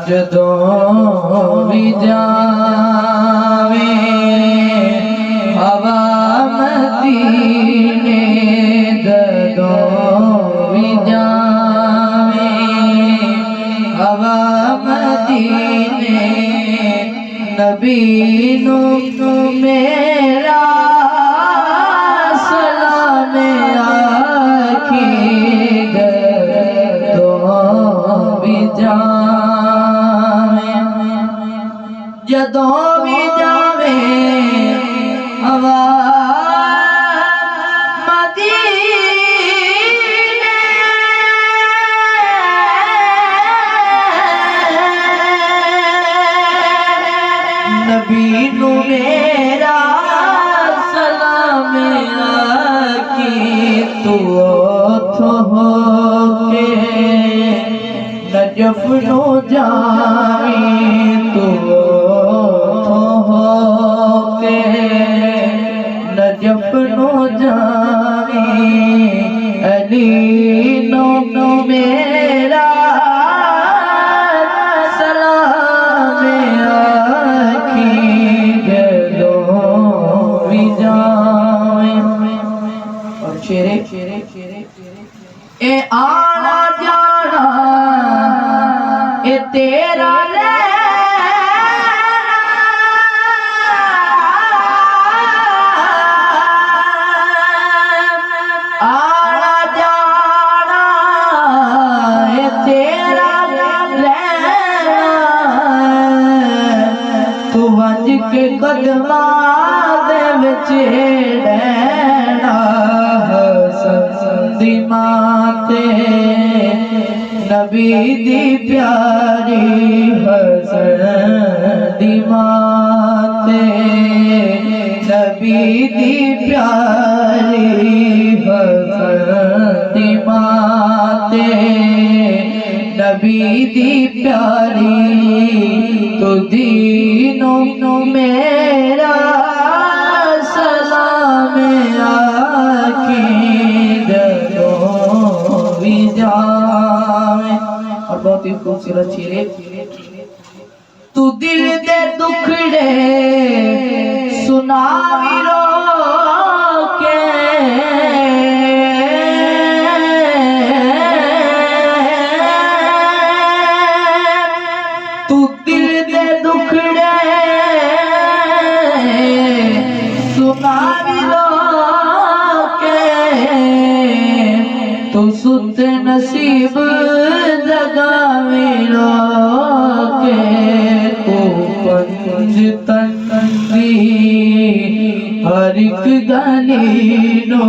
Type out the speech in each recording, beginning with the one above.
जदों भी जावे हवा मदीने, जदों भी जावे हवा मदीने, नबी नू मेरा सलाम आखी, जदों भी जदों भी जावे हवा मदीने, नबी नू मेरा सलाम आखी, तू ओथों होके नजफ नू जावी, तू नजफ नू जावी, अली नू मेरा सलाम आखी, जदों भी जावे। और शेरे ए आना जाना ए तेरा के कदमा दे विच रहना, हसन दी माते नबी दी प्यारी, हसन दी माते नबी दी प्यारी, हसन दी माते नबी दी प्यारी, तो दीनो मेरा सलाम आखी, जदों भी जावे। और बहुत ही खूबसूरत शेरे, तू दिल दे दुखड़े सुनावी रो के, तू सुत नसीब जगावे लोके, तू पंज तंदी हर एक गली नो,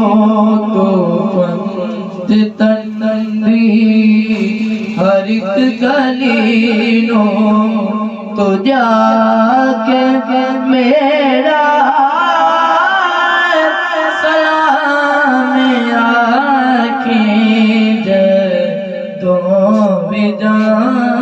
तू पंज तंदी हर एक गली नो, तो जाके मेरा जदों भी जावे।